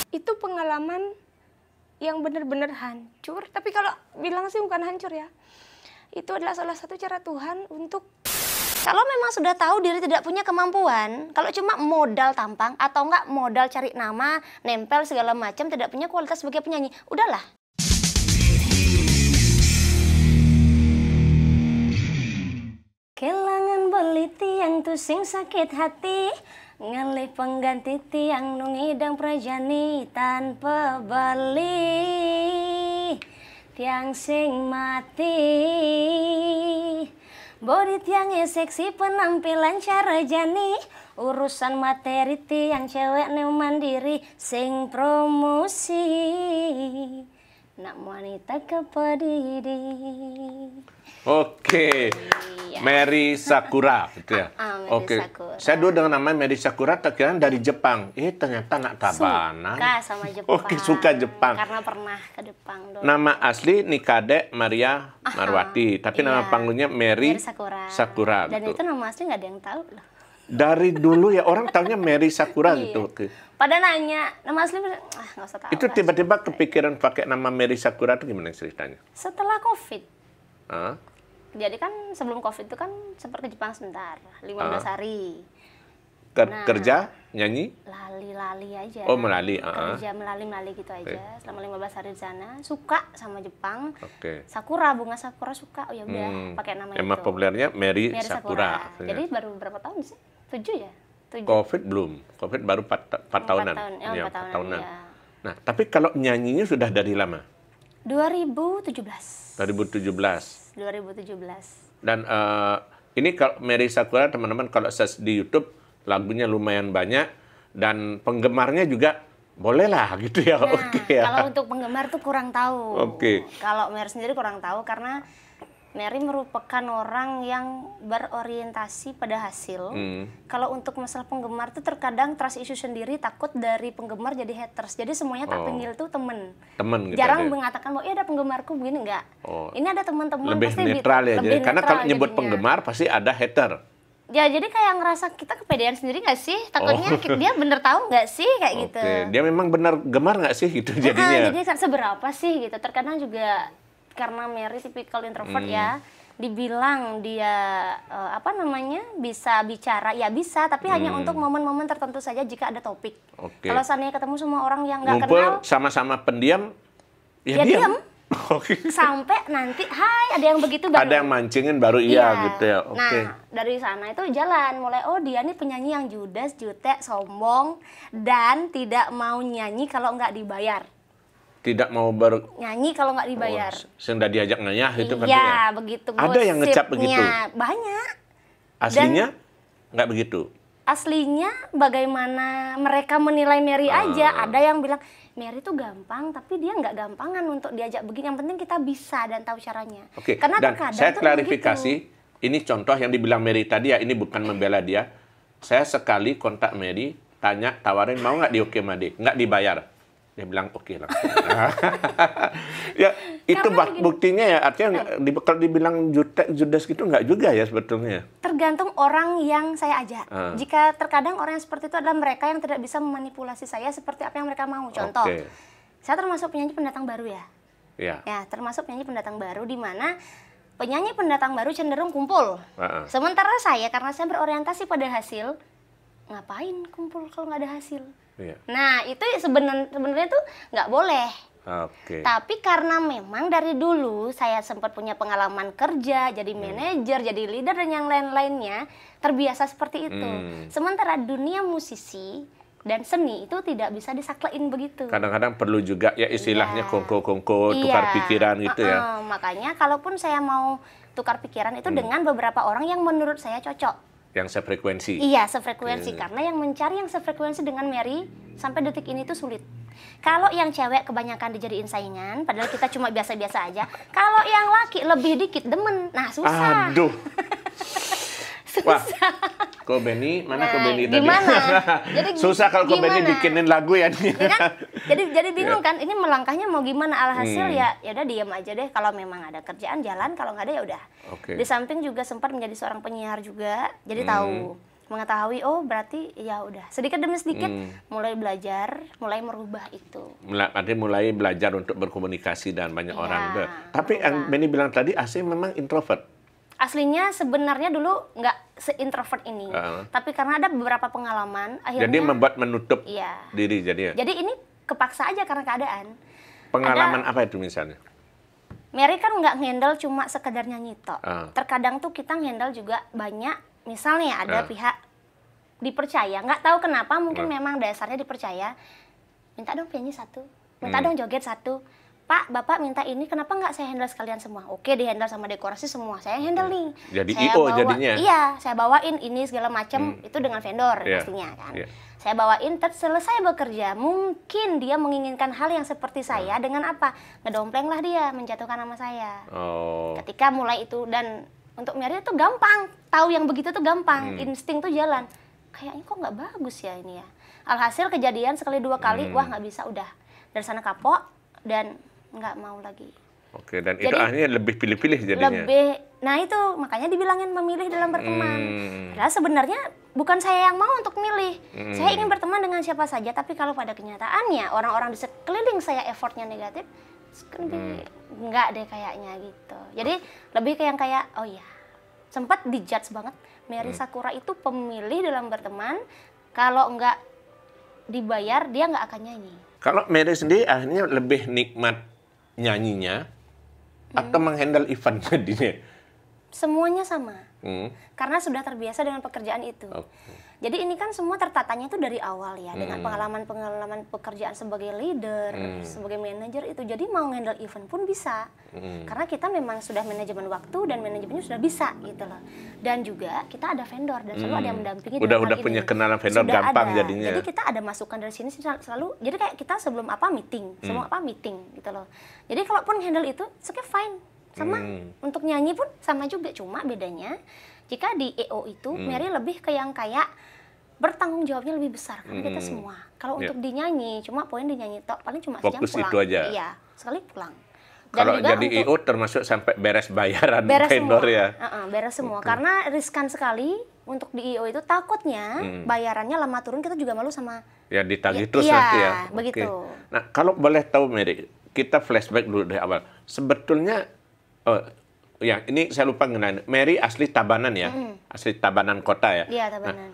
Itu pengalaman yang benar-benar hancur. Tapi kalau bilang sih bukan hancur ya. Itu adalah salah satu cara Tuhan untuk... Kalau memang sudah tahu diri tidak punya kemampuan, kalau cuma modal tampang atau enggak modal cari nama, nempel segala macam, tidak punya kualitas sebagai penyanyi, udahlah. Kelangan beli tiang tusing sakit hati, ngalih pengganti tiang nungidang prajani tanpa bali, tiang sing mati. Body tiangnya seksi penampilan cara jani, urusan materi tiang cewek new mandiri sing promosi, nak wanita kepedidi. Oke, Iya. Mary Sakura, gitu ya. Mary Oke, Sakura. saya dulu dengan namanya Mary Sakura, terkira dari Jepang. Ternyata anak Tabanan. Suka sama Jepang. Oke, suka Jepang. Karena pernah ke Jepang dulu. Nama asli Nikade Maria Marwati, tapi nama iya. panggungnya Mary Sakura. Sakura. Dan gitu. itu nama asli nggak ada yang tahu loh. Dari dulu ya orang taunya Mary Sakura Iya. gitu. Oke. Pada nanya nama asli, nggak usah tahu. Itu lah. tiba-tiba kepikiran pakai nama Mary Sakura itu gimana ceritanya? Setelah COVID. Hah? Jadi kan sebelum COVID itu kan sempat ke Jepang sebentar, 15 hari. Kerja, nyanyi? Lali-lali aja. Oh, melali. Kerja melali-melali gitu aja. Selama 15 hari di sana, suka sama Jepang. Oke. Sakura, bunga sakura suka. Oh ya udah, pakai nama Emang itu. populernya Mary Mary Sakura. Jadi baru berapa tahun sih? 7 ya? 7. COVID belum. COVID baru 4 tahunan. tahun. Oh, Ya, 4 tahunan, tahunan. ya. Nah, tapi kalau nyanyinya sudah dari lama? 2017. 2017. 2017. Dan ini kalau Mary Sakura, teman-teman, kalau search di YouTube, lagunya lumayan banyak. Dan penggemarnya juga bolehlah gitu ya. Nah, Oke ya. kalau untuk penggemar tuh kurang tahu. Oke. Kalau Mary sendiri kurang tahu karena Mary merupakan orang yang berorientasi pada hasil. Kalau untuk masalah penggemar tuh terkadang trust issue sendiri, takut dari penggemar jadi haters. Jadi semuanya tak panggil tuh temen. Temen gitu Jarang aja. mengatakan bahwa ada penggemarku begini, enggak. Oh. Ini ada teman-teman Lebih pasti netral ya. lebih Jadi, karena netral kalau nyebut jadinya. penggemar pasti ada hater. Ya jadi kayak ngerasa kita kepedean sendiri nggak sih? Takutnya dia bener tahu nggak sih kayak gitu. Oke, dia memang benar gemar nggak sih gitu jadinya? Jadi seberapa sih gitu. Terkadang juga karena Mary tipikal introvert ya, dibilang dia bisa bicara, ya bisa, tapi hanya untuk momen-momen tertentu saja jika ada topik. Oke. Kalau seandainya ketemu semua orang yang nggak Ngumpul kenal, sama-sama pendiam, ya diam. diam. Oke. Sampai nanti, hai ada yang begitu baru. Ada yang mancingin baru iya gitu ya. Oke. Nah, dari sana itu jalan. Mulai, oh dia nih penyanyi yang judes, jutek, sombong, dan tidak mau nyanyi kalau nggak dibayar. Tidak mau Nyanyi kalau nggak dibayar. sudah diajak ngayah itu kan Iya, ya. begitu. Ada yang ngecap gosipnya. begitu? Banyak. Aslinya nggak begitu. Aslinya bagaimana mereka menilai Mary aja. Ada yang bilang, Mary tuh gampang, tapi dia nggak gampangan untuk diajak begini. Yang penting kita bisa dan tahu caranya. Oke, Karena dan terkadang saya tuh klarifikasi, begitu. ini contoh yang dibilang Mary tadi ya, ini bukan membela dia. Saya sekali kontak Mary, tanya, tawarin mau nggak di Oke Made, nggak dibayar. Dia bilang oke langsung. Ya, itu buktinya ya, artinya kalau dibilang judes gitu nggak juga ya sebetulnya. Tergantung orang yang saya ajak. Jika terkadang orang yang seperti itu adalah mereka yang tidak bisa memanipulasi saya seperti apa yang mereka mau. Contoh, saya termasuk penyanyi pendatang baru ya. Ya, termasuk penyanyi pendatang baru di mana penyanyi pendatang baru cenderung kumpul. Sementara saya, karena saya berorientasi pada hasil, ngapain kumpul kalau nggak ada hasil? Nah, itu sebenarnya tuh nggak boleh. Tapi karena memang dari dulu saya sempat punya pengalaman kerja, jadi manajer, jadi leader dan yang lain-lainnya, terbiasa seperti itu. Sementara dunia musisi dan seni itu tidak bisa disaklein begitu. Kadang-kadang perlu juga ya istilahnya kongko-kongko, tukar pikiran gitu ya. Makanya kalaupun saya mau tukar pikiran itu dengan beberapa orang yang menurut saya cocok. Yang sefrekuensi. Iya, sefrekuensi. Karena yang mencari yang sefrekuensi dengan Mary sampai detik ini tuh sulit. Kalau yang cewek kebanyakan dijadiin saingan, padahal kita cuma biasa-biasa aja. Kalau yang laki lebih dikit demen, nah susah. Aduh. Wah, Ko Benny, mana Ko Benny tadi? Gimana? Jadi susah kalau Ko Benny bikinin lagu ya. Ya kan? Jadi bingung kan, ini melangkahnya mau gimana, alhasil ya udah diam aja deh. Kalau memang ada kerjaan jalan, kalau nggak ada ya udah. Di samping juga sempat menjadi seorang penyiar juga, jadi tahu mengetahui, oh berarti ya udah sedikit demi sedikit mulai belajar, mulai merubah itu. Artinya mulai belajar untuk berkomunikasi dan banyak Iya, orang. Tapi yang Benny bilang tadi, Asih memang introvert. Aslinya sebenarnya dulu nggak se-introvert ini, tapi karena ada beberapa pengalaman, akhirnya. Jadi membuat menutup Iya. diri jadi. Jadi ini kepaksa aja karena keadaan. Pengalaman apa itu misalnya? Mary kan nggak handle cuma sekedar nyanyi tok. Terkadang tuh kita handle juga banyak. Misalnya ada pihak dipercaya, nggak tahu kenapa, mungkin memang dasarnya dipercaya. Minta dong penyanyi satu, minta dong joget satu. Pak, Bapak minta ini, kenapa nggak saya handle sekalian semua? Oke, di handle sama dekorasi semua, saya handle nih. Jadi saya IO jadinya? Iya, saya bawain ini segala macam, itu dengan vendor pastinya kan. Saya bawain, selesai bekerja, mungkin dia menginginkan hal yang seperti saya dengan apa? Ngedompleng lah dia, menjatuhkan nama saya. Ketika mulai itu, dan untuk Mary itu gampang, tahu yang begitu tuh gampang, insting tuh jalan. Kayaknya kok nggak bagus ya ini ya. Alhasil kejadian sekali dua kali, wah nggak bisa, udah dari sana kapok dan nggak mau lagi. Oke, dan jadi, itu akhirnya lebih pilih-pilih jadinya. Nah itu makanya dibilangin memilih dalam berteman. Padahal sebenarnya bukan saya yang mau untuk milih. Saya ingin berteman dengan siapa saja, tapi kalau pada kenyataannya orang-orang di sekeliling saya effortnya negatif, nggak deh kayaknya gitu. Jadi lebih ke yang kayak, oh ya, sempat dijudge banget. Mary Sakura itu pemilih dalam berteman, kalau nggak dibayar dia nggak akan nyanyi. Kalau Mary sendiri akhirnya lebih nikmat nyanyinya atau menghandle event jadinya? Semuanya sama. Karena sudah terbiasa dengan pekerjaan itu. Jadi ini kan semua tertatanya itu dari awal ya, dengan pengalaman-pengalaman pekerjaan sebagai leader, sebagai manajer itu. Jadi mau handle event pun bisa. Karena kita memang sudah manajemen waktu dan manajemennya sudah bisa gitu loh. Dan juga kita ada vendor dan selalu ada yang mendampingi. Udah punya kenalan vendor, sudah gampang ada. Jadinya. Jadi kita ada masukan dari sini selalu. Jadi kayak kita sebelum apa meeting, gitu loh. Jadi kalaupun handle itu, oke fine. Sama untuk nyanyi pun sama juga, cuma bedanya jika di EO itu Mary lebih ke yang kayak bertanggung jawabnya lebih besar kan kita semua. Kalau untuk dinyanyi cuma poin dinyanyi tok, paling cuma sejam fokus pulang. Itu aja. Iya, sekali pulang. Kalau jadi EO termasuk sampai beres bayaran vendor semua. Ya. Beres semua karena riskan sekali untuk di EO itu, takutnya bayarannya lama turun, kita juga malu sama ya ditagih terus nanti ya. Begitu. Nah, kalau boleh tahu Mary, kita flashback dulu dari awal. Sebetulnya ya, ini saya lupa ngenalin. Mary asli Tabanan ya? Asli Tabanan kota ya? Iya, Tabanan.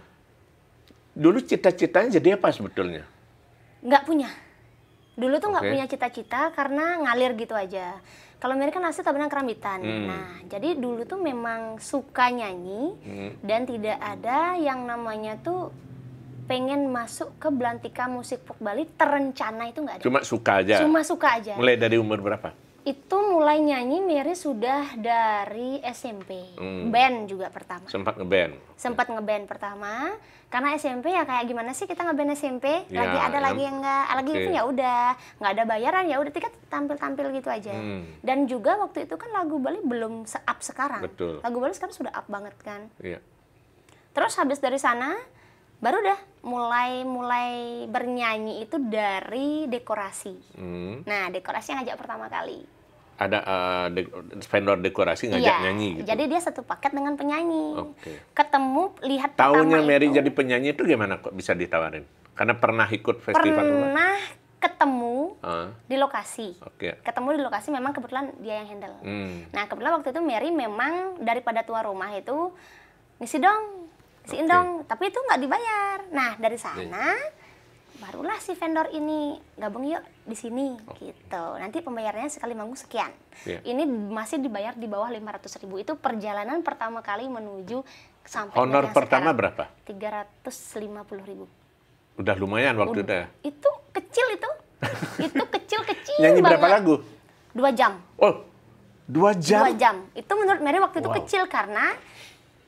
Dulu cita-citanya jadi apa sebetulnya? Nggak punya. Dulu tuh nggak punya cita-cita karena ngalir gitu aja. Kalau Mary kan asli Tabanan Kerambitan. Nah, jadi dulu tuh memang suka nyanyi dan tidak ada yang namanya tuh pengen masuk ke Belantika Musik Folk Bali, terencana itu nggak ada. Cuma suka aja? Cuma suka aja. Mulai dari umur berapa? Itu mulai nyanyi Mary sudah dari SMP. Band juga pertama. Sempat ngeband? Sempat ngeband pertama. Karena SMP ya kayak gimana sih kita ngeband SMP? Lagi ada lagi yang enggak. Lagi itu ya udah. Nggak ada bayaran ya udah tiket tampil-tampil gitu aja. Dan juga waktu itu kan lagu Bali belum se-up sekarang. Betul. Lagu Bali sekarang sudah up banget kan. Iya. Terus habis dari sana baru dah mulai bernyanyi itu dari dekorasi. Nah, dekorasi yang ngajak pertama kali. Ada vendor dekorasi ngajak nyanyi gitu? Jadi dia satu paket dengan penyanyi. Ketemu, lihat Tahunya pertama Mary itu, jadi penyanyi itu gimana kok bisa ditawarin? Karena pernah ikut festival? Pernah ketemu di lokasi. Ketemu di lokasi, memang kebetulan dia yang handle. Nah, kebetulan waktu itu Mary memang daripada tuan rumah itu ngisi dong. Ngisiin dong, tapi itu nggak dibayar. Nah, dari sana barulah si vendor ini gabung yuk di sini gitu. Nanti pembayarannya sekali manggung sekian. Ini masih dibayar di bawah 500.000. Itu perjalanan pertama kali menuju sampai honor pertama sekarang. Berapa? 350.000. Udah lumayan waktu itu ya? Itu kecil itu. Itu kecil-kecil nyanyi banget. Berapa lagu? 2 jam. Oh, 2 jam? 2 jam. Itu menurut Mary waktu itu kecil karena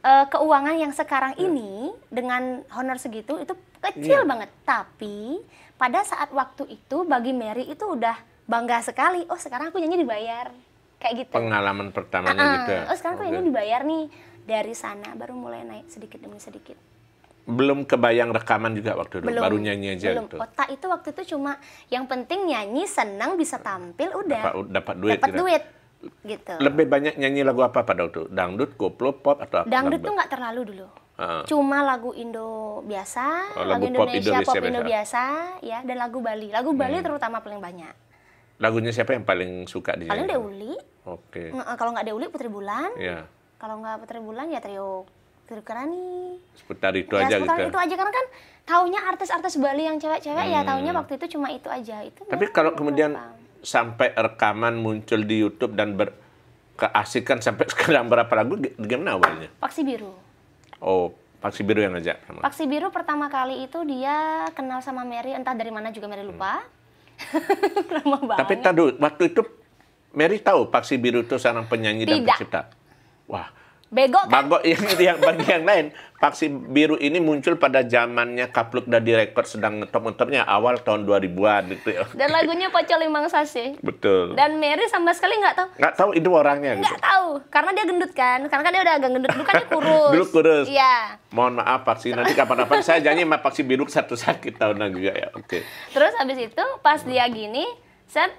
keuangan yang sekarang ini dengan honor segitu itu kecil banget. Tapi pada saat waktu itu bagi Mary itu udah bangga sekali. Oh, sekarang aku nyanyi dibayar. Kayak gitu. Pengalaman pertamanya gitu ya? Oh, sekarang aku nyanyi dibayar nih. Dari sana baru mulai naik sedikit demi sedikit. Belum kebayang rekaman juga waktu itu? Baru nyanyi aja belum. gitu? Otak itu waktu itu cuma yang penting nyanyi, senang, bisa tampil, udah. Dapat duit? Dapat duit. Gitu. Lebih banyak nyanyi lagu apa pada waktu? Dangdut, koplo, pop, atau apa? Dangdut tuh nggak terlalu dulu. Cuma lagu Indo biasa, lagu lagu Indonesia, pop biasa. Indo biasa, ya, dan lagu Bali. Lagu Bali terutama paling banyak. Lagunya siapa yang paling suka di Paling Deuli. Oke. Kalau nggak Deuli, Putri Bulan. Iya. Kalau nggak Putri Bulan, ya trio Kerani. Seputar itu Ya, aja seputar gitu. itu aja, karena kan taunya artis-artis Bali yang cewek-cewek, ya taunya waktu itu cuma itu aja. Itu Tapi kalau kemudian sampai rekaman muncul di YouTube dan keasikan sampai sekarang berapa lagu, gimana awalnya? Paksi Biru. Oh, Paksi Biru yang ngajak. Paksi Biru pertama kali itu dia kenal sama Mary, entah dari mana juga Mary lupa. Lama banget. Tapi tadi waktu itu Mary tahu Paksi Biru itu seorang penyanyi dan Tidak. pencipta. Wah, Bego kan? bago yang bagi yang lain. Paksi Biru ini muncul pada zamannya Kapluk Dadi Record sedang ngetop-ngetopnya awal tahun 2000-an gitu ya. Dan lagunya Pocol Limang Sase. Betul. Dan Mary sama sekali nggak tahu. Nggak tahu itu orangnya gitu. Nggak tahu, karena dia gendut kan. Karena kan dia udah agak gendut, dulu kan dia kurus. Dulu kurus. Iya. Mohon maaf Paksi, nanti kapan-kapan saya janji sama Paksi Biru satu saat kita undang juga ya. Oke. Terus habis itu pas dia gini, set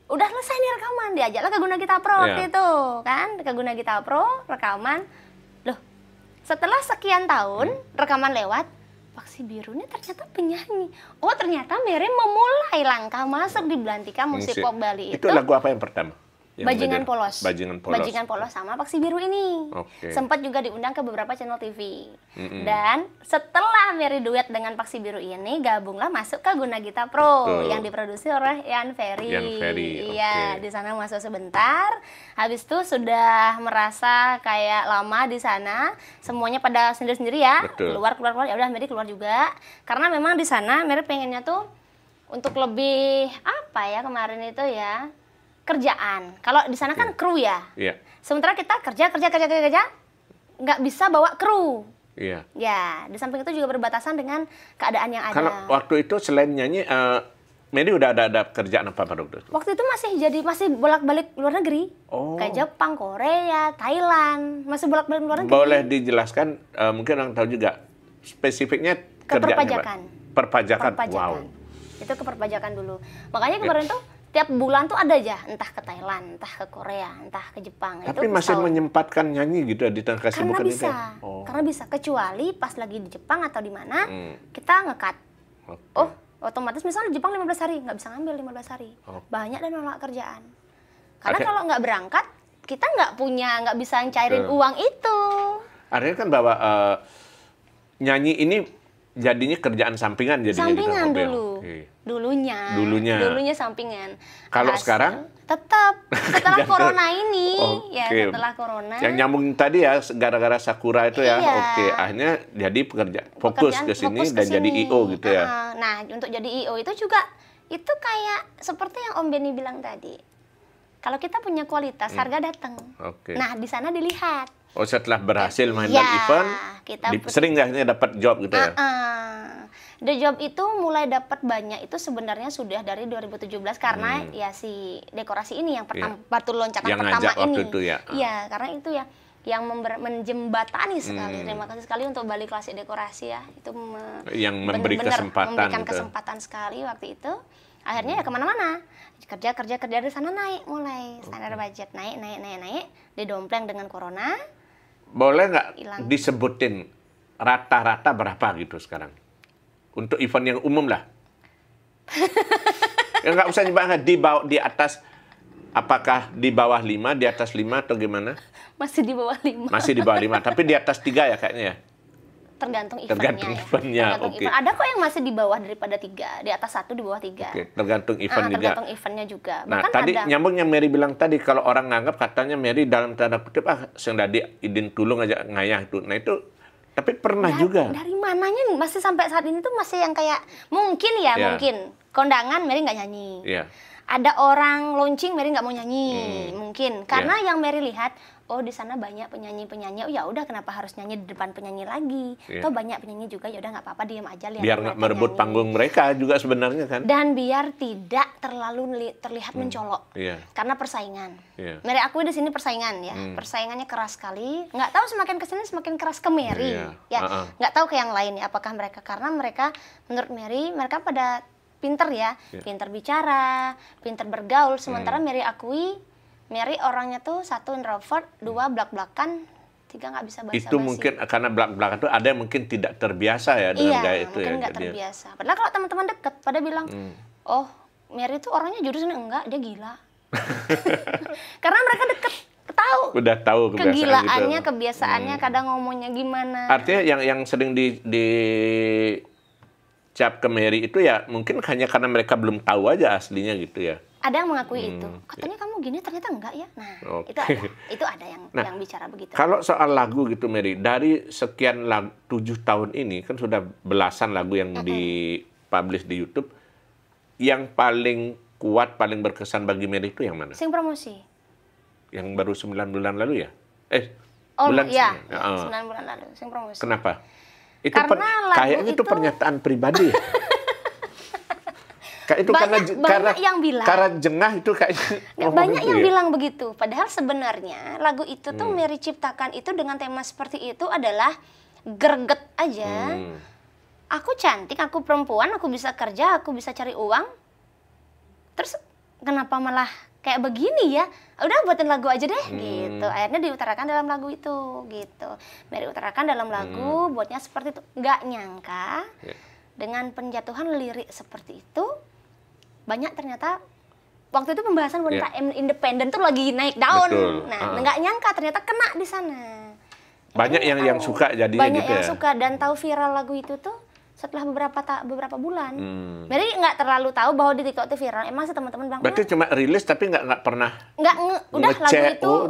udah selesai nih rekaman, diajaklah ke Guna Gita Pro waktu itu, kan? Ke Guna Gita Pro rekaman. Loh, setelah sekian tahun rekaman lewat, Paksi Biru ini ternyata penyanyi. Oh, ternyata Mary memulai langkah masuk di belantika musik pop Bali itu. Itu lagu apa yang pertama? Bajingan Polos. Bajingan Polos. Bajingan Polos sama Paksi Biru ini. Oke. Sempat juga diundang ke beberapa channel TV. Dan setelah Mary duet dengan Paksi Biru ini, gabunglah masuk ke Guna Gita Pro. Betul. Yang diproduksi oleh Yan Ferry. Yan Ferry, Iya, oke. di sana masuk sebentar. Habis itu sudah merasa kayak lama di sana. Semuanya pada sendiri-sendiri ya. Betul. Keluar. Ya udah Mary keluar juga. Karena memang di sana Mary pengennya tuh untuk lebih apa ya kemarin itu ya, kerjaan. Kalau di sana kan kru ya. Iya. Sementara kita kerja, nggak bisa bawa kru. Iya. Ya, di samping itu juga berbatasan dengan keadaan yang ada. Kalau waktu itu selain nyanyi, Mary udah ada kerjaan apa pada waktu itu? Waktu itu masih bolak-balik luar negeri. Oh. Kayak Jepang, Korea, Thailand, masih bolak-balik luar negeri. Boleh dijelaskan, mungkin orang tahu juga, spesifiknya Ke kerjaannya, perpajakan. Pak? Perpajakan. Wow. Itu ke perpajakan dulu. Makanya kemarin tuh tiap bulan tuh ada aja, entah ke Thailand, entah ke Korea, entah ke Jepang. Tapi itu masih setahun. menyempatkan nyanyi gitu di tengah Karena kesibukan itu. bisa, ya? Oh. karena bisa. Kecuali pas lagi di Jepang atau di mana, kita nge-cut. Oke. Oh, otomatis misalnya di Jepang 15 hari, nggak bisa ngambil 15 hari. Oke. Banyak dan nolak kerjaan. Karena Oke. kalau nggak berangkat, kita nggak bisa cairin uang itu. Artinya kan bahwa nyanyi ini jadinya kerjaan sampingan jadinya Sampingan gitu. dulu. Oke. Dulunya sampingan. Kalau Hasil- sekarang? Tetap setelah corona ini, Oke. ya setelah corona. Yang nyambung tadi ya gara-gara Sakura itu ya. Iya. Oke, akhirnya jadi fokus ke sini dan jadi IO gitu ya. Nah, untuk jadi IO itu juga itu kayak seperti yang Om Benny bilang tadi. Kalau kita punya kualitas, harga datang. Oke. Nah, di sana dilihat. Oh, setelah berhasil main Ya, dalam event, kita sering nggak dapat job gitu ya? The job itu mulai dapat banyak itu sebenarnya sudah dari 2017 karena ya si dekorasi ini yang pertama batu loncatan Yang pertama ngajak waktu ini. itu ya. Iya, karena itu ya yang menjembatani sekali. Terima kasih sekali untuk Bali Klasik Dekorasi ya. Itu Yang memberi benar-benar kesempatan memberikan gitu. kesempatan sekali waktu itu. Akhirnya ya kemana-mana. Kerja di sana naik mulai. Standar budget naik. Didompleng dengan corona. Boleh nggak Hilang. disebutin rata-rata berapa gitu sekarang? Untuk event yang umum lah. Ya nggak usah di atas, apakah di bawah 5, di atas 5 atau gimana? Masih di bawah 5. Masih di bawah 5, tapi di atas 3 ya kayaknya ya? Tergantung eventnya Tergantung ya. eventnya, Tergantung oke. event. Ada kok yang masih di bawah daripada 3, di atas 1 di bawah 3. Oke, tergantung event juga. Tergantung eventnya juga. Nah, Bahkan tadi ada nyambung yang Mary bilang tadi, kalau orang nganggap katanya Mary dalam tanda kutip, sing dadi idin tulung aja ngayah itu. Nah itu, tapi pernah juga. dari mananya masih sampai saat ini tuh masih yang kayak mungkin ya, mungkin kondangan Mary nggak nyanyi. Iya. Ada orang launching Mary nggak mau nyanyi, mungkin karena yang Mary lihat, oh di sana banyak penyanyi-penyanyi, oh ya udah kenapa harus nyanyi di depan penyanyi lagi? Toh banyak penyanyi juga, ya udah nggak apa-apa diam aja lihat. Biar nggak merebut panggung mereka juga sebenarnya kan. Dan biar tidak terlalu terlihat mencolok. Iya. Karena persaingan. Iya. Mary akui di sini persaingan ya. Persaingannya keras sekali. Nggak tahu semakin kesini semakin keras ke Mary. Iya. Ya, nggak tahu ke yang lain ya. Apakah mereka karena mereka menurut Mary mereka pada pinter ya, pinter bicara, pinter bergaul. Sementara Mary akui Mary orangnya tuh 1 introvert, 2 blak-blakan, tiga nggak bisa basa-basi. Itu mungkin karena belak-belakan itu ada yang mungkin tidak terbiasa ya dengan gaya itu ya. Mungkin nggak terbiasa. Padahal kalau teman-teman dekat pada bilang, oh Mary itu orangnya jurus ini, enggak, dia gila. Karena mereka deket, tahu. Udah tahu kegilaannya, kebiasaannya, kadang ngomongnya gimana. Artinya yang sering di cap ke Mary itu ya mungkin hanya karena mereka belum tahu aja aslinya gitu ya. Ada yang mengakui itu. Katanya kamu gini, ternyata enggak ya. Nah, itu ada yang bicara begitu. Kalau soal lagu gitu Mary, dari sekian lagu 7 tahun ini kan sudah belasan lagu yang dipublish di YouTube. Yang paling kuat, paling berkesan bagi Mary itu yang mana? Sing promosi. Yang baru 9 bulan lalu ya? Bulan ya, 9 bulan lalu, sing promosi. Kenapa? Itu karena kayaknya itu pernyataan pribadi. Kayak itu banyak yang bilang. Karena jengah itu kayaknya. Banyak yang bilang begitu. Padahal sebenarnya lagu itu tuh Mary ciptakan itu dengan tema seperti itu adalah greget aja. Aku cantik, aku perempuan, aku bisa kerja, aku bisa cari uang. Terus kenapa malah kayak begini ya? Udah buatin lagu aja deh gitu. Akhirnya diutarakan dalam lagu itu gitu. Mary utarakan dalam lagu, buatnya seperti itu. Nggak nyangka dengan penjatuhan lirik seperti itu, banyak ternyata waktu itu pembahasan wanita independen tuh lagi naik daun. Betul. Nah, nggak nyangka ternyata kena di sana. Banyak yang suka jadinya banyak gitu yang ya. suka dan tahu viral lagu itu tuh setelah beberapa bulan. Jadi nggak terlalu tahu bahwa di TikTok itu viral. Emang sih teman-teman bilang. Berarti cuma rilis tapi nggak pernah. Udah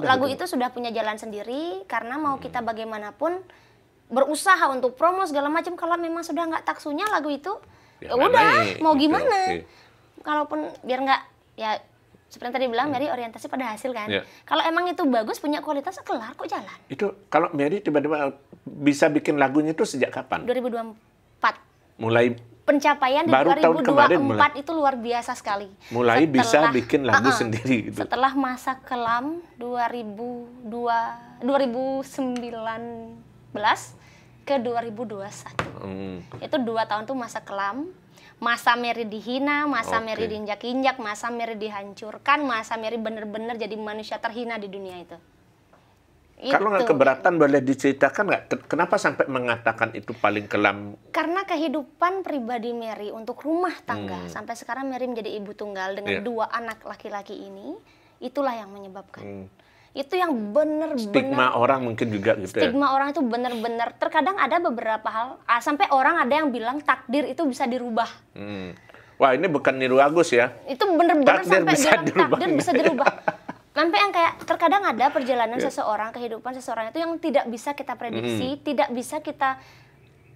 lagu itu sudah punya jalan sendiri karena mau kita bagaimanapun berusaha untuk promo segala macam, kalau memang sudah nggak taksunya lagu itu, ya udah mau gimana. Kalaupun biar nggak ya seperti tadi bilang Mary orientasi pada hasil kan. Kalau emang itu bagus punya kualitas kelar kok jalan. Itu kalau Mary tiba-tiba bisa bikin lagunya itu sejak kapan? 2024. Mulai pencapaian di 2024 itu luar biasa sekali. Mulai bisa bikin lagu sendiri gitu. Setelah masa kelam 2019 ke 2021. Itu 2 tahun tuh masa kelam. Masa Mary dihina, masa Mary diinjak-injak, masa Mary dihancurkan, masa Mary benar-benar jadi manusia terhina di dunia itu. Kalau nggak keberatan boleh diceritakan nggak? Kenapa sampai mengatakan itu paling kelam? Karena kehidupan pribadi Mary untuk rumah tangga sampai sekarang Mary menjadi ibu tunggal dengan 2 anak laki-laki ini, itulah yang menyebabkan. Itu yang benar-benar stigma orang mungkin juga gitu ya. Stigma orang itu benar-benar terkadang ada beberapa hal sampai orang ada yang bilang takdir itu bisa dirubah. Wah, ini bukan niru Agus ya. Itu benar-benar sampai bisa bilang takdir bisa dirubah. Sampai yang kayak terkadang ada perjalanan seseorang, kehidupan seseorang itu yang tidak bisa kita prediksi, tidak bisa kita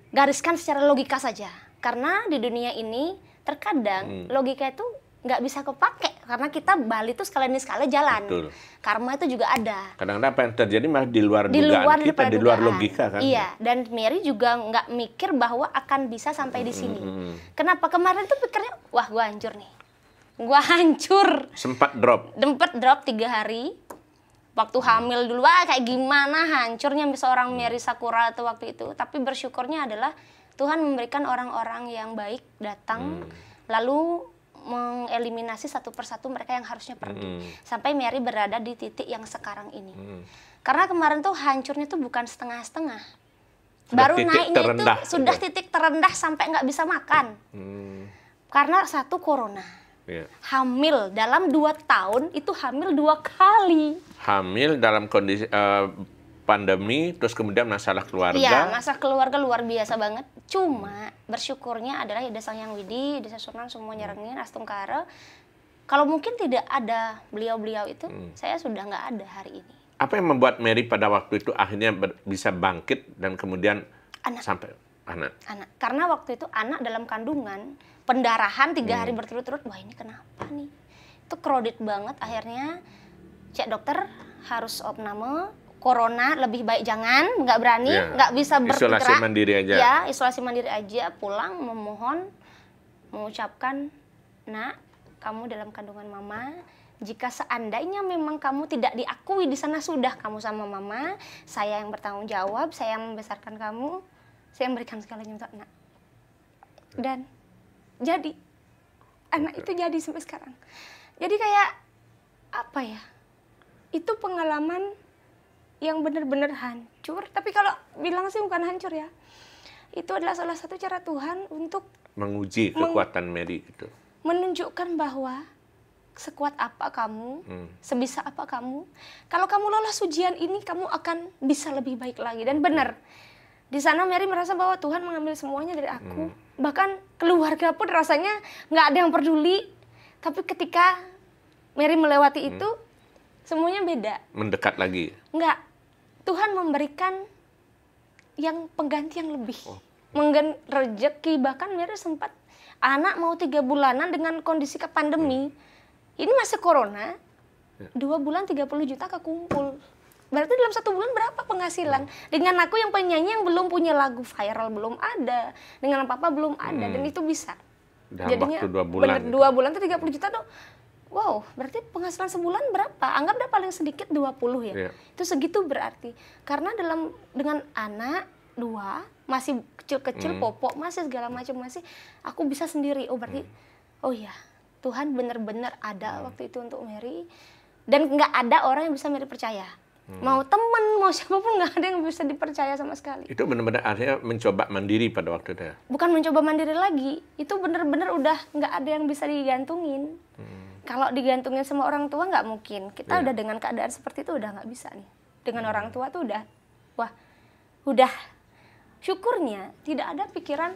gariskan secara logika saja. Karena di dunia ini terkadang logika itu nggak bisa kepake karena kita Bali itu sekali jalan. Betul. Karma itu juga ada. Kadang-kadang apa yang terjadi malah di luar dugaan kita, di luar logika kan. Iya, dan Mary juga nggak mikir bahwa akan bisa sampai di sini. Kenapa kemarin tuh pikirnya, wah gua hancur nih. Gua hancur. Sempat drop 3 hari. Waktu hamil dulu, kayak gimana hancurnya seorang Mary Sakura itu waktu itu. Tapi bersyukurnya adalah Tuhan memberikan orang-orang yang baik datang, lalu mengeliminasi satu persatu mereka yang harusnya pergi. Sampai Mary berada di titik yang sekarang ini. Karena kemarin tuh hancurnya tuh bukan setengah-setengah. Baru naiknya itu sudah titik terendah sampai nggak bisa makan. Karena satu corona. Hamil dalam 2 tahun itu hamil 2 kali. Hamil dalam kondisi pandemi, terus kemudian masalah keluarga. Iya, masalah keluarga luar biasa banget. Cuma bersyukurnya adalah Desa Sang Widi, Desa Sunan semua nyerengin, Astungkara. Kalau mungkin tidak ada beliau-beliau itu, saya sudah nggak ada hari ini. Apa yang membuat Mary pada waktu itu akhirnya bisa bangkit dan kemudian sampai anak? Karena waktu itu anak dalam kandungan, pendarahan 3 hari berturut-turut, wah ini kenapa nih? Itu crowded banget, akhirnya cek dokter harus opname, corona lebih baik jangan, nggak berani, nggak bisa bergerak. Isolasi mandiri aja. Ya, isolasi mandiri aja, pulang memohon, mengucapkan, nak, kamu dalam kandungan mama, jika seandainya memang kamu tidak diakui di sana sudah kamu sama mama, saya yang bertanggung jawab, saya yang membesarkan kamu, saya memberikan segalanya untuk anak. Dan jadi anak itu jadi sampai sekarang. Jadi kayak apa ya? Itu pengalaman yang benar-benar hancur. Tapi kalau bilang sih bukan hancur ya. Itu adalah salah satu cara Tuhan untuk menguji kekuatan Mary gitu. Menunjukkan bahwa sekuat apa kamu, sebisa apa kamu. Kalau kamu lolos ujian ini, kamu akan bisa lebih baik lagi. Dan benar, di sana Mary merasa bahwa Tuhan mengambil semuanya dari aku. Bahkan keluarga pun rasanya nggak ada yang peduli. Tapi ketika Mary melewati itu, semuanya beda. Mendekat lagi? Nggak. Tuhan memberikan yang pengganti yang lebih. Rezeki. Bahkan Mary sempat anak mau 3 bulanan dengan kondisi pandemi. Ini masih corona. 2 bulan 30 juta kekumpul. Berarti dalam 1 bulan berapa penghasilan? Dengan aku yang penyanyi yang belum punya lagu viral, belum ada. Dengan papa belum ada. Dan itu bisa. Dalam jadinya waktu 2 bulan. Bener, 2 bulan tuh 30 juta tuh. Wow, berarti penghasilan sebulan berapa? Anggap dah paling sedikit 20 ya. Itu segitu berarti. Karena dengan anak 2, masih kecil-kecil, popok, masih segala macam, masih aku bisa sendiri. Oh berarti, oh ya, Tuhan benar-benar ada waktu itu untuk Mary. Dan nggak ada orang yang bisa Mary percaya. Mau temen, mau siapapun nggak ada yang bisa dipercaya sama sekali. Itu benar-benar akhirnya mencoba mandiri pada waktu itu? Bukan mencoba mandiri lagi. Itu benar-benar udah nggak ada yang bisa digantungin. Kalau digantungin sama orang tua nggak mungkin. Kita udah dengan keadaan seperti itu udah nggak bisa nih. Dengan orang tua tuh udah, wah, udah syukurnya tidak ada pikiran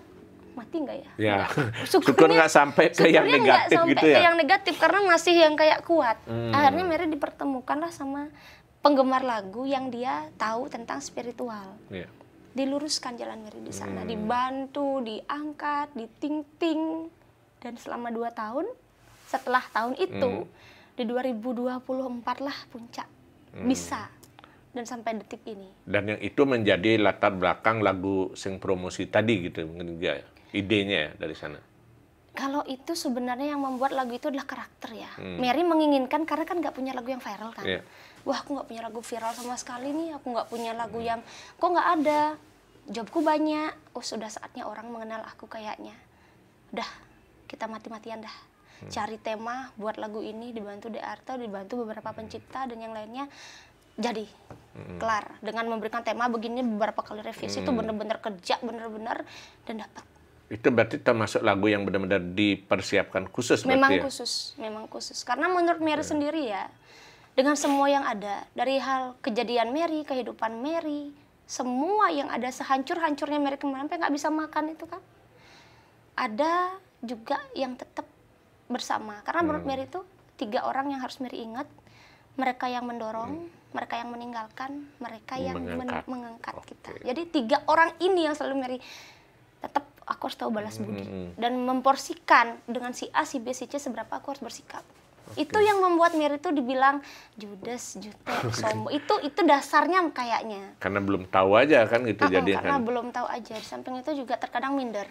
mati nggak ya? Ya. Syukur nggak sampai ke yang negatif gitu ya? Ke yang negatif karena masih yang kayak kuat. Akhirnya Mary dipertemukanlah sama penggemar lagu yang dia tahu tentang spiritual. Diluruskan jalan Mary di sana, dibantu, diangkat, diting-ting, dan selama 2 tahun. Setelah tahun itu, di 2024 lah puncak. Bisa. Dan sampai detik ini. Dan yang itu menjadi latar belakang lagu Sing Promosi tadi gitu, mungkin ya, idenya ya dari sana. Kalau itu sebenarnya yang membuat lagu itu adalah karakter ya. Mary menginginkan, karena kan nggak punya lagu yang viral kan. Wah, aku nggak punya lagu viral sama sekali nih, aku nggak punya lagu yang, kok nggak ada, jobku banyak, oh sudah saatnya orang mengenal aku kayaknya. Udah, kita mati-matian dah. Cari tema buat lagu ini, dibantu De Arto, dibantu beberapa pencipta dan yang lainnya, jadi kelar dengan memberikan tema begini beberapa kali revisi itu benar-benar kerja benar-benar dan dapat. Itu berarti termasuk lagu yang benar-benar dipersiapkan khusus memang ya? Memang khusus karena menurut Mary sendiri ya, dengan semua yang ada dari hal kejadian Mary, kehidupan Mary, semua yang ada sehancur-hancurnya Mary kemarin sampai nggak bisa makan itu kan, ada juga yang tetap bersama. Karena menurut Mary itu 3 orang yang harus Mary ingat, mereka yang mendorong, mereka yang meninggalkan, mereka yang mengangkat kita. Jadi 3 orang ini yang selalu Mary tetap aku harus tahu balas budi dan memporsikan dengan si A, si B, si C seberapa aku harus bersikap. Itu yang membuat Mary itu dibilang judes, jutek, sombong. Itu dasarnya kayaknya. Karena belum tahu aja kan gitu jadi karena kan. belum tahu aja. Di samping itu juga terkadang minder.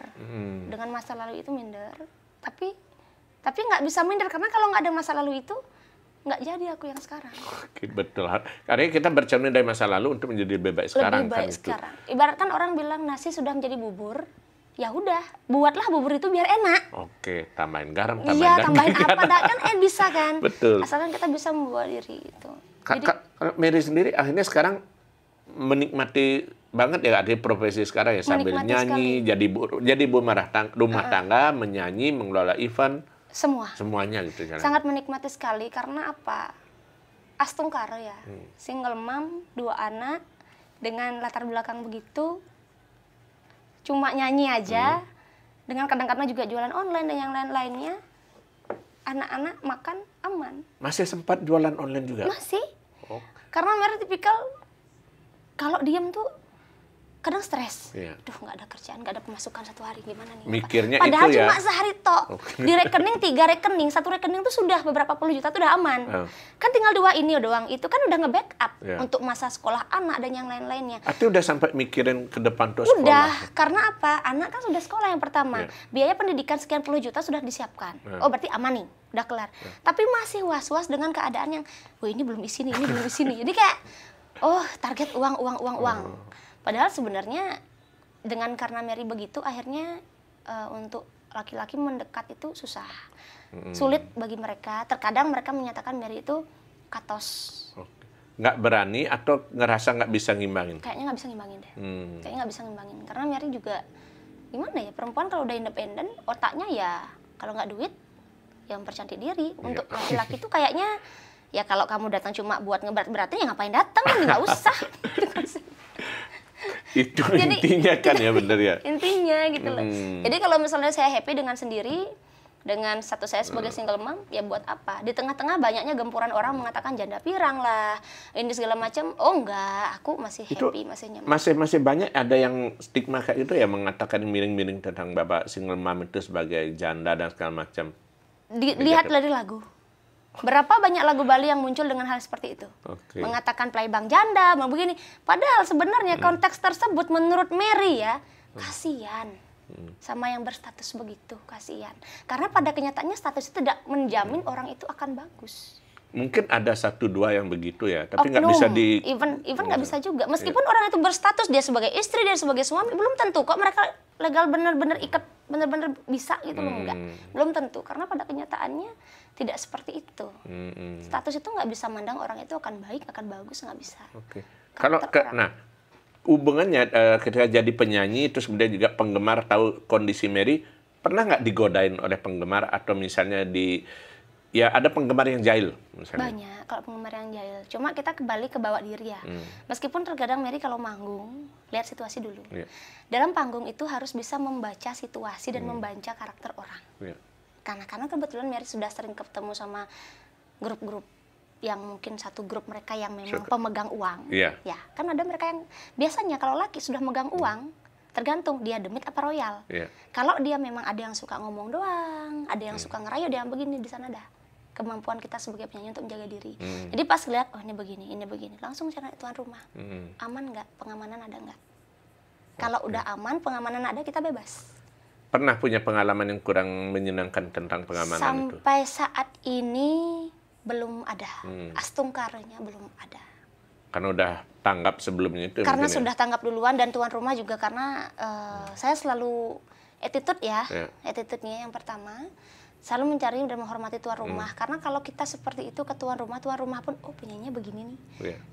Dengan masa lalu itu minder. Tapi nggak bisa minder karena kalau nggak ada masa lalu itu nggak jadi aku yang sekarang. Oke, betul. Karena kita bercermin dari masa lalu untuk menjadi lebih baik sekarang. Lebih baik kan, sekarang. Ibaratkan orang bilang nasi sudah menjadi bubur, ya udah, buatlah bubur itu biar enak. Oke, tambahin garam, tambahin apa, kan bisa kan? Betul. Asalkan kita bisa membawa diri itu. Mary sendiri akhirnya sekarang menikmati banget ya di profesi sekarang ya, sambil nyanyi, sekali. jadi ibu rumah tangga, menyanyi, mengelola event. Semuanya gitu. Sangat menikmati sekali karena apa? Astungkara ya, single mom, 2 anak dengan latar belakang begitu, cuma nyanyi aja, dengan kadang-kadang juga jualan online dan yang lain-lainnya, anak-anak makan aman. Masih sempat jualan online juga? Masih, karena Mary tipikal kalau diem tuh kadang stres. Duh, nggak ada kerjaan, nggak ada pemasukan 1 hari, gimana nih? Mikirnya padahal itu ya? Cuma sehari tok. Di rekening 3 rekening, 1 rekening tuh sudah beberapa puluh juta tuh udah aman. Kan tinggal 2 ini doang, itu kan udah nge-backup untuk masa sekolah anak dan yang lain-lainnya. Artinya udah sampai mikirin ke depan tuh sekolah? Udah, karena apa? Anak kan sudah sekolah yang pertama. Biaya pendidikan sekian puluh juta sudah disiapkan. Oh, berarti aman nih, udah kelar. Tapi masih was-was dengan keadaan yang, oh ini belum isi nih, ini belum isi nih. Jadi kayak, oh target uang. Padahal sebenarnya karena Mary begitu, akhirnya untuk laki-laki mendekat itu susah. Sulit bagi mereka. Terkadang mereka menyatakan Mary itu katos. Nggak berani atau ngerasa nggak bisa ngimbangin? Kayaknya nggak bisa ngimbangin deh. Kayaknya nggak bisa ngimbangin. Karena Mary juga, gimana ya, perempuan kalau udah independen, otaknya ya, kalau nggak duit, ya mempercantik diri. Untuk laki-laki tuh kayaknya, ya kalau kamu datang cuma buat ngeberat-beratin, ya ngapain datang, nggak usah. Itu intinya kan ya, bener ya? Intinya gitu loh. Jadi kalau misalnya saya happy dengan sendiri, dengan status saya sebagai single mom, ya buat apa? Di tengah-tengah banyaknya gempuran orang mengatakan janda pirang lah, ini segala macam. Oh enggak, aku masih happy, masih nyaman. Masih banyak ada yang stigma kayak itu ya, mengatakan miring-miring tentang bapak single mom itu sebagai janda dan segala macam. Lihat dari lagu. Berapa banyak lagu Bali yang muncul dengan hal seperti itu. Mengatakan pelaybang janda, begini. Padahal sebenarnya konteks tersebut menurut Mary ya, kasihan. Sama yang berstatus begitu, kasihan. Karena pada kenyataannya status itu tidak menjamin orang itu akan bagus. Mungkin ada 1-2 yang begitu ya, tapi nggak bisa di... Even nggak bisa juga. Meskipun orang itu berstatus, dia sebagai istri, dia sebagai suami, belum tentu kok mereka legal benar-benar ikat, benar-benar bisa gitu loh, enggak. Belum tentu, karena pada kenyataannya tidak seperti itu. Status itu nggak bisa mandang orang itu akan baik, akan bagus, nggak bisa. Kalau hubungannya ketika jadi penyanyi, terus kemudian juga penggemar tahu kondisi Mary, pernah nggak digodain oleh penggemar atau misalnya ya ada penggemar yang jahil misalnya? Banyak kalau penggemar yang jahil. Cuma kita kembali ke bawa diri ya. Meskipun terkadang Mary kalau manggung, lihat situasi dulu. Dalam panggung itu harus bisa membaca situasi dan membaca karakter orang. Karena kebetulan Mary sudah sering ketemu sama grup-grup yang mungkin satu grup mereka yang memang pemegang uang. Ya, kan ada mereka yang biasanya kalau laki sudah megang uang, tergantung dia demit apa royal. Kalau dia memang ada yang suka ngomong doang, ada yang suka ngerayu, dia yang begini, di sana ada kemampuan kita sebagai penyanyi untuk menjaga diri. Jadi pas lihat, oh ini begini, langsung cari tuan rumah. Aman nggak? Pengamanan ada nggak? Kalau udah aman, pengamanan ada, kita bebas. Pernah punya pengalaman yang kurang menyenangkan tentang pengamanan itu? Sampai saat ini belum ada. Astungkarnya belum ada. Karena udah tanggap sebelumnya itu. Karena sudah tanggap duluan, dan tuan rumah juga karena saya selalu attitude ya. Attitude-nya yang pertama, selalu mencari dan menghormati tuan rumah. Karena kalau kita seperti itu ke tuan rumah pun, oh penyanyinya begini nih.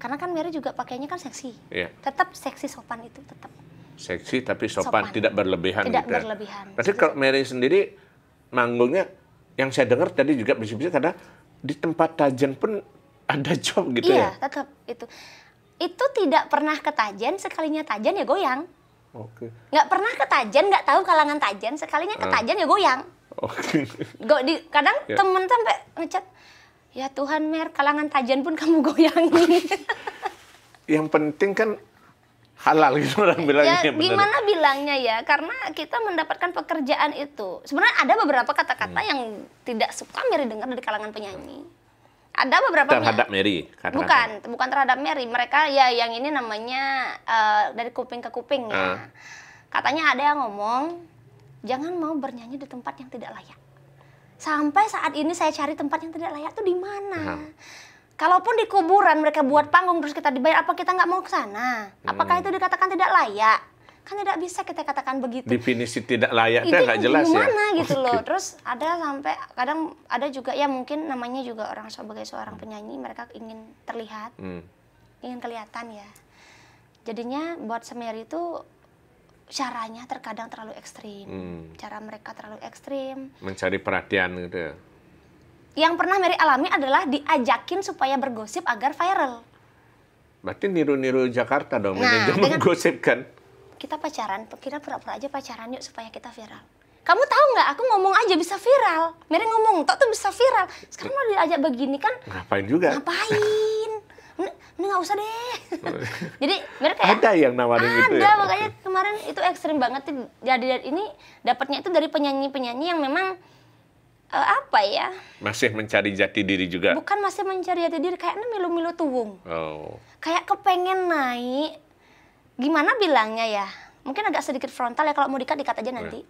Karena kan Mary juga pakainya kan seksi. Tetap seksi, sopan itu tetap. Seksi tapi sopan. Tidak berlebihan. Tidak berlebihan. Berarti kalau Mary sendiri manggungnya, yang saya dengar tadi juga bisik-bisik ada di tempat tajen pun ada job gitu ya? Iya, tetap itu. Itu tidak pernah ke tajen, sekalinya tajen ya goyang. Nggak pernah ke tajen, nggak tahu kalangan tajen, sekalinya ke tajen ya goyang. Kadang temen sampai ngechat, ya Tuhan Mer, kalangan tajen pun kamu goyangi. Yang penting kan halal gitu orang bilangnya. Ya, gimana bilangnya ya? Karena kita mendapatkan pekerjaan itu. Sebenarnya ada beberapa kata-kata yang tidak suka Mary dengar dari kalangan penyanyi. Ada beberapa terhadap Mary. Bukan terhadap Mary. Mereka ya yang ini namanya dari kuping ke kuping ya. Katanya ada yang ngomong, jangan mau bernyanyi di tempat yang tidak layak. Sampai saat ini saya cari tempat yang tidak layak tuh di mana? Kalaupun di kuburan mereka buat panggung terus kita dibayar, apa kita nggak mau ke sana? Apakah itu dikatakan tidak layak? Kan tidak bisa kita katakan begitu. Definisi tidak layak itu nggak jelas ya? Gimana gitu loh. Terus ada sampai, kadang ada juga ya mungkin namanya juga orang sebagai seorang penyanyi, mereka ingin terlihat, ingin kelihatan ya. Jadinya buat Mary itu caranya terkadang terlalu ekstrim. Cara mereka terlalu ekstrim. Mencari perhatian gitu ya? Yang pernah Mary alami adalah diajakin supaya bergosip agar viral. Berarti niru-niru Jakarta dong, manajemen gosip kan? Kita pacaran, kita pura-pura aja pacaran yuk supaya kita viral. Kamu tahu nggak, aku ngomong aja bisa viral. Mary ngomong, tok tuh bisa viral. Sekarang mau diajak begini kan? Ngapain juga? Ngapain? Ini nggak usah deh. Jadi Mary kayak ada yang nawarin itu ya? Ada, makanya kemarin itu ekstrim banget. Jadi ini dapatnya itu dari penyanyi-penyanyi yang memang apa ya? Masih mencari jati diri juga? Bukan masih mencari jati diri, kayaknya milu-milu tuwung. Kayak kepengen naik, gimana bilangnya ya? Mungkin agak sedikit frontal ya, kalau mau dikat aja nanti.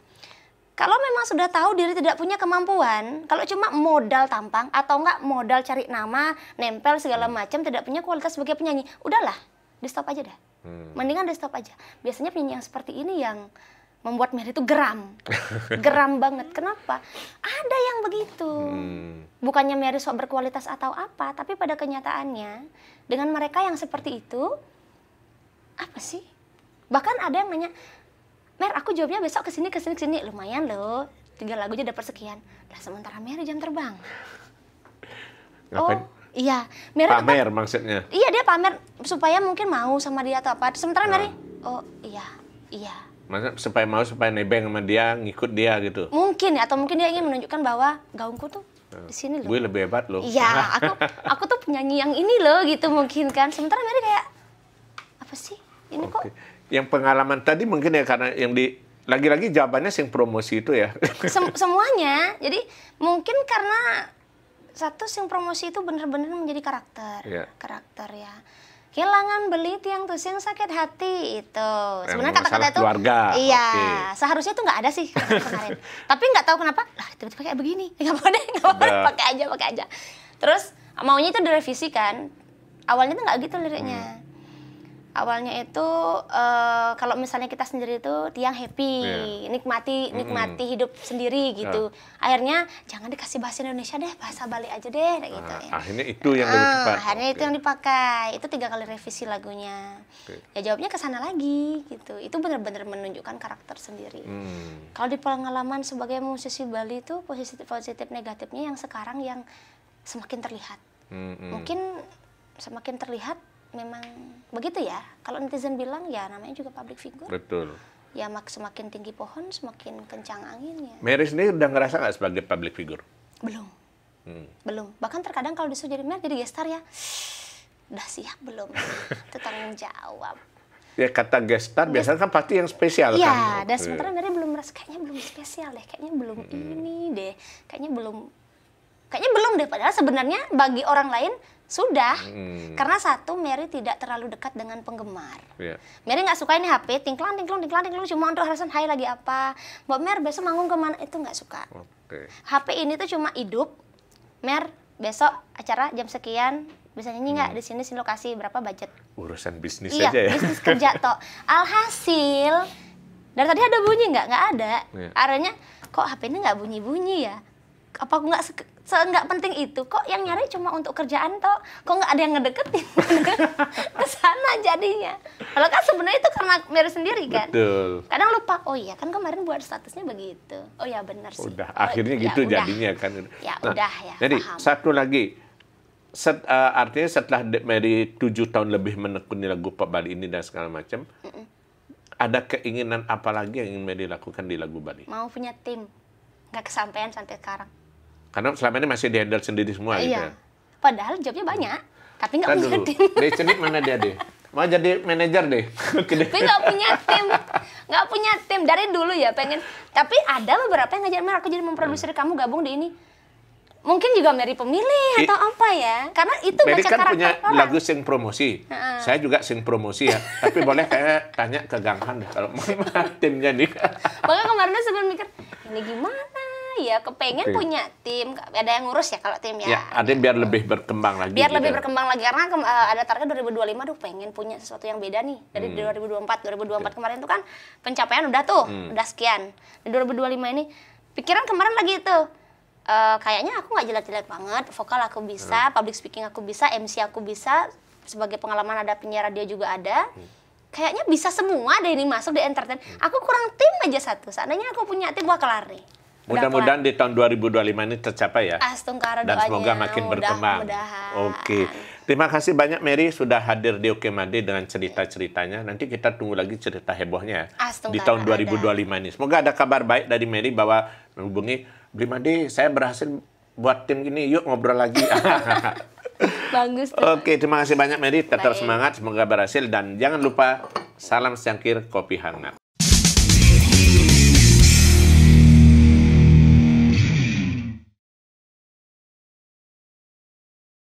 Kalau memang sudah tahu diri tidak punya kemampuan, kalau cuma modal tampang atau enggak modal cari nama, nempel segala macam, tidak punya kualitas sebagai penyanyi, udahlah, di stop aja dah. Mendingan di stop aja. Biasanya penyanyi yang seperti ini yang membuat Mary itu geram. Geram banget. Kenapa? Ada yang begitu. Bukannya Mary sok berkualitas atau apa, tapi pada kenyataannya dengan mereka yang seperti itu, apa sih? Bahkan ada yang nanya, Mer, aku jawabnya besok kesini. Lumayan loh, 3 lagu aja dapat sekian. Lah sementara Mary jam terbang. Ngapain? Oh, iya. Mary pamer maksudnya? Iya, dia pamer supaya mungkin mau sama dia atau apa. Sementara Mary, oh iya. Maksudnya supaya mau, supaya nebeng sama dia, ngikut dia gitu? Mungkin ya, atau mungkin dia ingin menunjukkan bahwa gaungku tuh di sini loh. Gue lebih hebat loh. Iya, aku tuh penyanyi yang ini loh gitu mungkin kan. Sementara Mary kayak, apa sih? Ini kok. Yang pengalaman tadi mungkin ya karena yang lagi-lagi jawabannya sing promosi itu ya. Semuanya. Jadi mungkin karena satu sing promosi itu benar-benar menjadi karakter. Yeah. Karakter ya. Kehilangan beli tiang tuh yang sakit hati itu. Sebenarnya kata-kata itu keluarga. Iya, seharusnya itu nggak ada sih kemarin. Tapi nggak tahu kenapa, lah tiba-tiba kayak begini. Nggak apa-apa, pakai aja. Terus maunya itu direvisi kan. Awalnya tuh nggak gitu liriknya. Awalnya itu kalau misalnya kita sendiri itu tiang happy, nikmati hidup sendiri gitu. Akhirnya jangan dikasih bahasa Indonesia deh, bahasa Bali aja deh gitu. Akhirnya itu yang lebih tepat. Akhirnya itu yang dipakai. Itu 3 kali revisi lagunya. Ya jawabnya ke sana lagi gitu. Itu benar-benar menunjukkan karakter sendiri. Kalau di pengalaman sebagai musisi Bali itu positif negatifnya yang sekarang yang semakin terlihat. Mungkin semakin terlihat memang begitu ya. Kalau netizen bilang ya namanya juga public figure. Betul. Ya semakin tinggi pohon semakin kencang anginnya. Mary sendiri udah ngerasa nggak sebagai public figure? Belum. Belum. Bahkan terkadang kalau disuruh jadi Mary jadi gestar ya, udah siap belum? Itu tanggung jawab. Ya kata gestar biasanya kan pasti yang spesial kan. Iya, dan sementara Mary belum merasa kayaknya belum spesial deh, kayaknya belum ini deh, kayaknya belum deh. Padahal sebenarnya bagi orang lain sudah, karena satu Mary tidak terlalu dekat dengan penggemar. Mary nggak suka ini HP, tingklang cuma untuk alasan hai lagi apa. Mbak Mer besok manggung kemana, itu nggak suka. HP ini tuh cuma hidup. Mer besok acara jam sekian, bisa nyanyi nggak di sini lokasi berapa budget? Urusan bisnis aja ya. Iya, bisnis kerja toh. Alhasil dari tadi ada bunyi nggak ada. Artinya kok HP ini nggak bunyi ya? Apa aku nggak penting itu? Kok yang nyari cuma untuk kerjaan toh? Kok nggak ada yang ngedeketin ke sana jadinya? Kalau kan sebenarnya itu karena Mary sendiri kan. Betul. Kadang lupa. Oh iya kan kemarin buat statusnya begitu. Oh ya benar sih. Udah akhirnya gitu ya, jadinya kan. Ya udah ya. Jadi paham. Satu lagi. Artinya setelah Mary 7 tahun lebih menekuni lagu pop Bali ini dan segala macam, ada keinginan apa lagi yang ingin Mary lakukan di lagu Bali? Mau punya tim. Nggak kesampaian sampai sekarang. Karena selama ini masih di-handle sendiri semua gitu ya? Padahal jobnya banyak, tapi nggak punya tim. Deh Cenit mana dia deh? Mau jadi manajer deh. Tapi nggak punya tim. Dari dulu ya pengen. Tapi ada beberapa yang ngajar, Mer, aku jadi memproduksi kamu gabung di ini. Mungkin juga Mary pemilih atau apa ya? Karena itu Mary baca kan karakter punya orang. lagu sing promosi. Saya juga sing promosi ya. Tapi boleh kayak tanya ke Ganghan deh kalau mau timnya nih. Bahkan kemarin sebelum mikir, ini gimana ya? Kepengen punya tim. Ada yang ngurus ya kalau tim ya. Ya, ada biar lebih berkembang lagi. Biar lebih berkembang lagi. Karena ada target 2025, duh pengen punya sesuatu yang beda nih. Dari 2024 kemarin tuh kan pencapaian udah tuh, udah sekian. Di 2025 ini, pikiran kemarin lagi itu. Kayaknya aku nggak jelek-jelek banget, vokal aku bisa, public speaking aku bisa, MC aku bisa, sebagai pengalaman ada penyiar radio juga ada. Kayaknya bisa semua deh ini masuk di entertain. Aku kurang tim aja satu. Seandainya aku punya tim, gua kelar nih. Mudah-mudahan di tahun 2025 ini tercapai ya. Astungkara dan doanya. Semoga makin berkembang. Mudah-mudahan. Oke. Terima kasih banyak Mary sudah hadir di Oke Made dengan cerita-ceritanya. Nanti kita tunggu lagi cerita hebohnya di tahun 2025 ini. Semoga ada kabar baik dari Mary bahwa menghubungi Bli Made, saya berhasil buat tim gini, yuk ngobrol lagi. Bagus. Oke, terima kasih banyak Mary. Tetap semangat, semoga berhasil. Dan jangan lupa, salam secangkir kopi hangat.